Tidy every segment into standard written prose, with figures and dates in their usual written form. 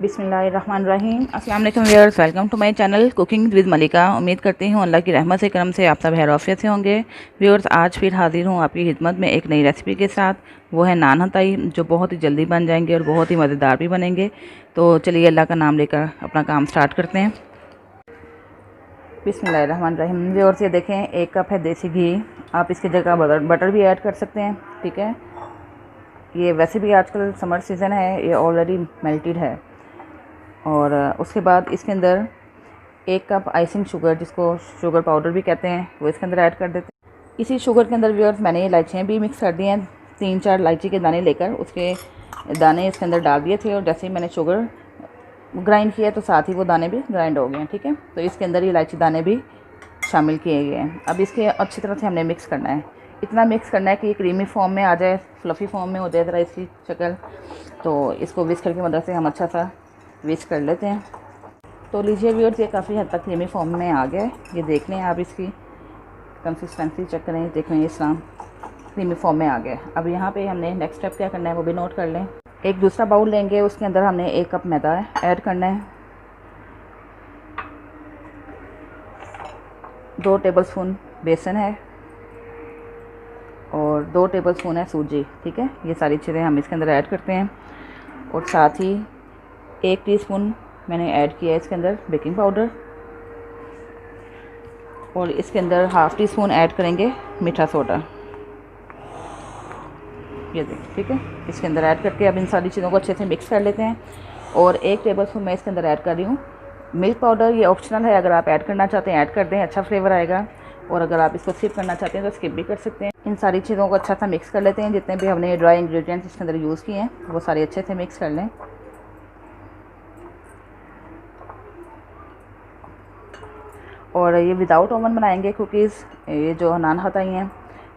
बिस्मिल्लाहिर्रहमानिर्रहीम। अस्सलाम वालेकुम viewers, welcome to my channel cooking with Malika. उम्मीद करती हूँ अल्लाह की रहमत से करम से आप सब खैर आफियत से होंगे। व्यूअर्स, आज फिर हाजिर हूँ आपकी खिदमत में एक नई रेसिपी के साथ। वो है नान हताई, जो बहुत ही जल्दी बन जाएंगे और बहुत ही मज़ेदार भी बनेंगे। तो चलिए अल्लाह का नाम लेकर अपना काम स्टार्ट करते हैं। बिस्मिल्लाहिर्रहमानिर्रहीम। व्यूअर्स, ये देखें 1 कप है देसी घी। आप इसकी जगह बटर भी ऐड कर सकते हैं, ठीक है। ये वैसे भी आजकल समर सीज़न है, ये ऑलरेडी मेल्टेड है। और उसके बाद इसके अंदर 1 कप आइसिंग शुगर, जिसको शुगर पाउडर भी कहते हैं, वो इसके अंदर ऐड कर देते हैं। इसी शुगर के अंदर व्यूअर्स मैंने इलायचियाँ भी मिक्स कर दी हैं। 3-4 इलायची के दाने लेकर उसके दाने इसके अंदर डाल दिए थे, और जैसे ही मैंने शुगर ग्राइंड किया तो साथ ही वो दाने भी ग्राइंड हो गए हैं, ठीक है। तो इसके अंदर इलायची दाने भी शामिल किए गए हैं। अब इसके अच्छी तरह से हमने मिक्स करना है। इतना मिक्स करना है कि ये क्रीमी फॉर्म में आ जाए, फ्लफ़ी फॉर्म में हो जाए ज़रा इसकी शक्ल। तो इसको विस्कर की मदद से हम अच्छा सा विस्क कर लेते हैं। तो लीजिए व्यूअर्स, ये काफ़ी हद तक क्रीमी फॉर्म में आ गया है। ये देख लें आप, इसकी कंसिस्टेंसी चेक करें, देख लें इस तरह क्रीमी फॉर्म में आ गया है। अब यहाँ पे हमने नेक्स्ट स्टेप क्या करना है वो भी नोट कर लें। एक दूसरा बाउल लेंगे, उसके अंदर हमने 1 कप मैदा ऐड करना है, 2 टेबलस्पून बेसन है, और 2 टेबलस्पून है सूजी, ठीक है। ये सारी चीज़ें हम इसके अंदर ऐड करते हैं। और साथ ही 1 टीस्पून मैंने ऐड किया है इसके अंदर बेकिंग पाउडर, और इसके अंदर ½ टीस्पून ऐड करेंगे मीठा सोडा। ये देखिए, ठीक है। इसके अंदर ऐड करके अब इन सारी चीज़ों को अच्छे से मिक्स कर लेते हैं। और 1 टेबलस्पून मैं इसके अंदर ऐड कर रही हूँ मिल्क पाउडर। ये ऑप्शनल है, अगर आप ऐड करना चाहते हैं ऐड कर दें, अच्छा फ्लेवर आएगा। और अगर आप इसको स्किप करना चाहते हैं तो स्किप भी कर सकते हैं। इन सारी चीज़ों को अच्छा सा मिक्स कर लेते हैं। जितने भी हमने ड्राई इंग्रेडिएंट्स इसके अंदर यूज़ किए हैं वो सारे अच्छे से मिक्स कर लें। और ये विदाउट ओवन बनाएंगे कुकीज़, ये जो नान हताई हैं।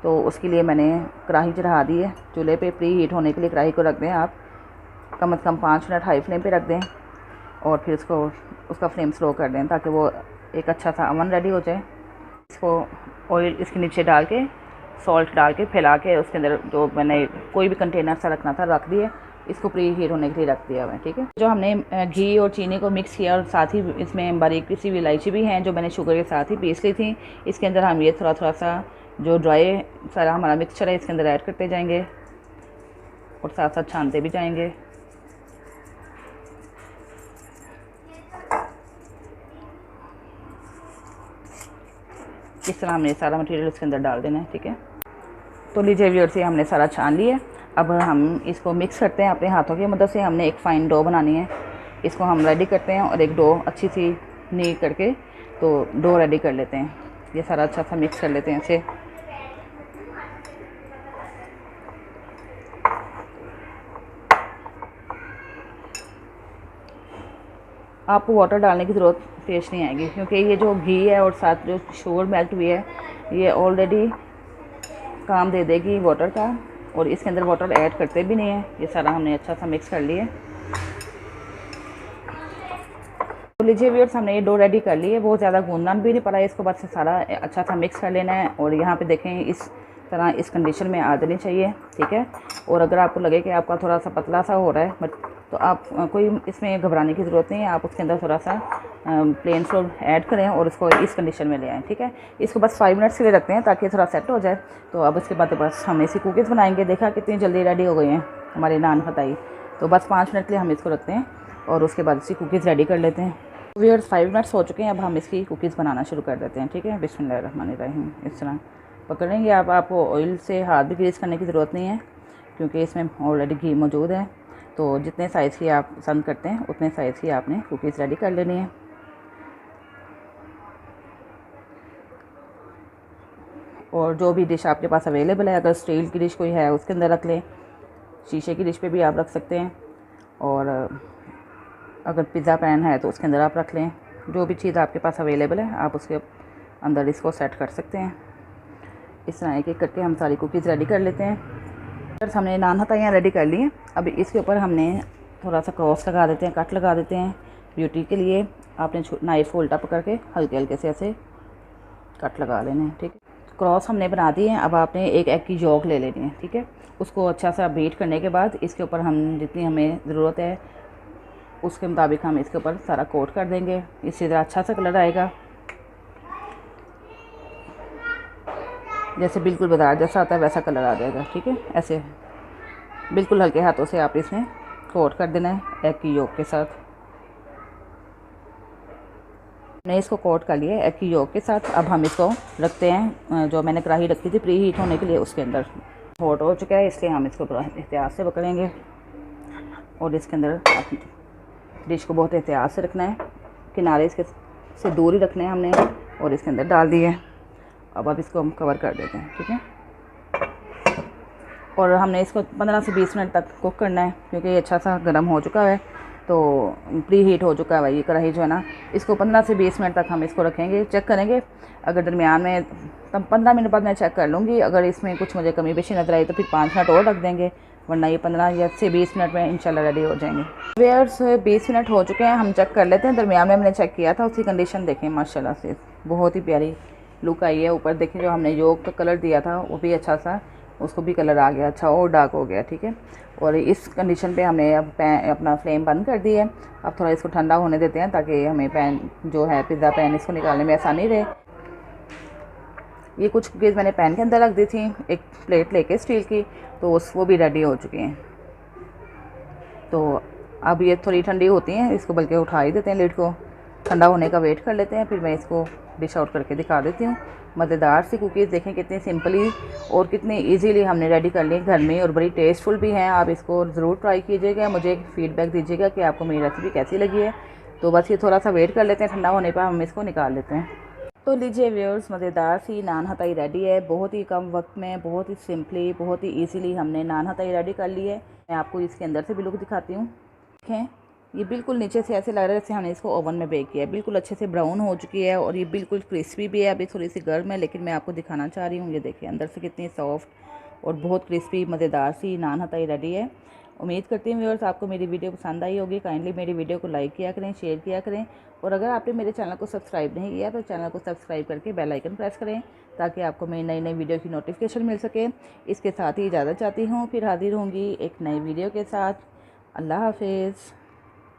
तो उसके लिए मैंने कढ़ाई चढ़ा दी है चूल्हे पे। प्री हीट होने के लिए कढ़ाई को रख दें आप, कम से कम 5 मिनट हाई फ्लेम पे रख दें, और फिर उसका फ्लेम स्लो कर दें ताकि वो एक अच्छा सा अवन रेडी हो जाए। इसको ऑयल इसके नीचे डाल के, सॉल्ट डाल के फैला के, उसके अंदर जो मैंने कोई भी कंटेनर सा रखना था रख दिए। इसको प्री हीट होने के लिए रख दिया हुआ है, ठीक है। जो हमने घी और चीनी को मिक्स किया, और साथ ही इसमें बारीक पिसी हुई इलायची भी हैं जो मैंने शुगर के साथ ही पीस ली थी। इसके अंदर हम ये थोड़ा सा जो ड्राई सारा हमारा मिक्सचर है इसके अंदर ऐड करते जाएंगे, और साथ साथ छानते भी जाएंगे। इस तरह हमने सारा मटेरियल इसके अंदर डाल देना है, ठीक है। तो लीजिए व्यूअर्स, ये हमने सारा छान लिया। अब हम इसको मिक्स करते हैं अपने हाथों की मदद से। हमने एक फ़ाइन डो बनानी है, इसको हम रेडी करते हैं। और एक डो अच्छी सी नीड करके तो डो रेडी कर लेते हैं। ये सारा अच्छा सा मिक्स कर लेते हैं इसे। आपको वाटर डालने की ज़रूरत पेश नहीं आएगी, क्योंकि ये जो घी है और साथ जो शुगर मेल्ट हुई है ये ऑलरेडी काम दे देगी वाटर का, और इसके अंदर वाटर ऐड करते भी नहीं है। ये सारा हमने अच्छा सा मिक्स कर लिया। तो लीजिए व्यूअर्स, हमने ये डो रेडी कर ली है। बहुत ज़्यादा गूंदना भी नहीं पड़ा, इसको बस सारा अच्छा सा मिक्स कर लेना है। और यहाँ पे देखें इस तरह इस कंडीशन में आ जानी चाहिए, ठीक है। और अगर आपको लगे कि आपका थोड़ा सा पतला सा हो रहा है बट, तो आप कोई इसमें घबराने की ज़रूरत नहीं है। आप उसके अंदर थोड़ा सा प्लेन फ्लोर ऐड करें और उसको इस कंडीशन में ले आएँ, ठीक है। इसको बस 5 मिनट्स के लिए रखते हैं ताकि थोड़ा सेट हो जाए। तो अब इसके बाद बस हम इसी कुकीज़ बनाएंगे। देखा कितनी जल्दी रेडी हो गई हैं हमारी नान हताई। तो बस 5 मिनट के लिए हम इसको रखते हैं, और उसके बाद इसकी कुकीज़ रेडी कर लेते हैं। व्यूअर्स, 5 मिनट्स हो चुके हैं। अब हम इसकी कुकीज़ बनाना शुरू कर देते हैं, ठीक है। बिस्मिल्लाहिर्रहमानिर्रहीम। इस तरह पकड़ेंगे आप। आपको ऑयल से हाथ भी ग्रीस करने की ज़रूरत नहीं है, क्योंकि इसमें ऑलरेडी घी मौजूद है। तो जितने साइज़ की आप पसंद करते हैं उतने साइज़ की आपने कुकीज़ रेडी कर लेनी है। और जो भी डिश आपके पास अवेलेबल है, अगर स्टील की डिश कोई है उसके अंदर रख लें, शीशे की डिश पे भी आप रख सकते हैं। और अगर पिज़्ज़ा पैन है तो उसके अंदर आप रख लें। जो भी चीज़ आपके पास अवेलेबल है आप उसके अंदर इसको सेट कर सकते हैं। इस तरह एक एक करके हम सारी कुकीज़ रेडी कर लेते हैं। फिर हमने नान हताइयाँ रेडी कर ली हैं। अब इसके ऊपर हमने थोड़ा सा क्रॉस लगा देते हैं, कट लगा देते हैं ब्यूटी के लिए। आपने नाइफ को उल्टा पकड़ के हल्के हल्के से ऐसे कट लगा लेने हैं, ठीक है। क्रॉस हमने बना दिए हैं। अब आपने एक एग की यॉक ले लेनी है, ठीक है। उसको अच्छा सा बीट करने के बाद इसके ऊपर हम जितनी हमें ज़रूरत है उसके मुताबिक हम इसके ऊपर सारा कोट कर देंगे। इससे ज़रा अच्छा सा कलर आएगा, जैसे बिल्कुल बाजार जैसा आता है वैसा कलर आ जाएगा। ठीक है, ऐसे बिल्कुल हल्के हाथों से आप इसमें कोट कर देना है एग की योक के साथ। मैंने इसको कोट कर लिया एग की योक के साथ। अब हम इसको रखते हैं, जो मैंने कढ़ाई रखी थी प्री हीट होने के लिए, उसके अंदर। हॉट हो चुका है, इसलिए हम इसको एहतियात से पकड़ेंगे और इसके अंदर डिश को बहुत एहतियात से रखना है। किनारे इसके से दूर ही रखने हैं हमने, और इसके अंदर डाल दिए। अब इसको हम कवर कर देते हैं। ठीक है, और हमने इसको 15 से 20 मिनट तक कुक करना है, क्योंकि ये अच्छा सा गर्म हो चुका है, तो प्री हीट हो चुका है ये कढ़ाई जो है ना। इसको 15 से 20 मिनट तक हम इसको रखेंगे, चेक करेंगे। अगर दरमियान में तब 15 मिनट बाद मैं चेक कर लूँगी, अगर इसमें कुछ मुझे कमी पेशी नज़र आई तो फिर 5 मिनट और रख देंगे, वरना ये 15 या से 20 मिनट में इंशाल्लाह रेडी हो जाएंगे। व्यूअर्स 20 मिनट हो चुके हैं, हम चेक कर लेते हैं। दरमियान में हमने चेक किया था, उसकी कंडीशन देखें, माशाल्लाह से बहुत ही प्यारी लुक आई है। ऊपर देखें जो हमने योग का कलर दिया था वो भी अच्छा सा, उसको भी कलर आ गया अच्छा और डार्क हो गया। ठीक है, और इस कंडीशन पे हमने अब अपना फ्लेम बंद कर दी है। अब थोड़ा इसको ठंडा होने देते हैं, ताकि हमें पैन जो है पिज़्ज़ा पैन, इसको निकालने में आसानी रहे। ये कुछ कुकीज़ मैंने पैन के अंदर रख दी थी, एक प्लेट लेके स्टील की, तो वो भी रेडी हो चुकी हैं। तो अब ये थोड़ी ठंडी होती हैं, इसको बल्कि उठा ही देते हैं, लिड को ठंडा होने का वेट कर लेते हैं, फिर मैं इसको डिश आउट करके दिखा देती हूँ। मज़ेदार सी कुकीज़ देखें कितनी सिंपली और कितनी इजीली हमने रेडी कर ली घर में, और बड़ी टेस्टफुल भी हैं। आप इसको ज़रूर ट्राई कीजिएगा, मुझे फीडबैक दीजिएगा कि आपको मेरी रेसिपी कैसी लगी है। तो बस ये थोड़ा सा वेट कर लेते हैं, ठंडा होने पर हम इसको निकाल लेते हैं। तो लीजिए व्यूअर्स, मज़ेदार सी नान हताई रेडी है। बहुत ही कम वक्त में, बहुत ही सिंपली, बहुत ही ईजीली हमने नान हताई रेडी कर ली है। मैं आपको इसके अंदर से भी लुक दिखाती हूँ। देखें, ये बिल्कुल नीचे से ऐसे लग रहा है जैसे हमने इसको ओवन में बेक किया है। बिल्कुल अच्छे से ब्राउन हो चुकी है और ये बिल्कुल क्रिस्पी भी है। अभी थोड़ी सी गर्म है, लेकिन मैं आपको दिखाना चाह रही हूँ। ये देखिए अंदर से कितनी सॉफ्ट और बहुत क्रिस्पी मज़ेदार सी नान हताई रेडी है। उम्मीद करती हूँ व्यूअर्स आपको मेरी वीडियो पसंद आई होगी। काइंडली मेरी वीडियो को लाइक किया करें, शेयर किया करें, और अगर आपने मेरे चैनल को सब्सक्राइब नहीं किया तो चैनल को सब्सक्राइब करके बेल आइकन प्रेस करें, ताकि आपको मेरी नई नई वीडियो की नोटिफिकेशन मिल सके। इसके साथ ही इजाज़त चाहती हूँ, फिर हाजिर होंगी एक नई वीडियो के साथ। अल्लाह हाफिज़।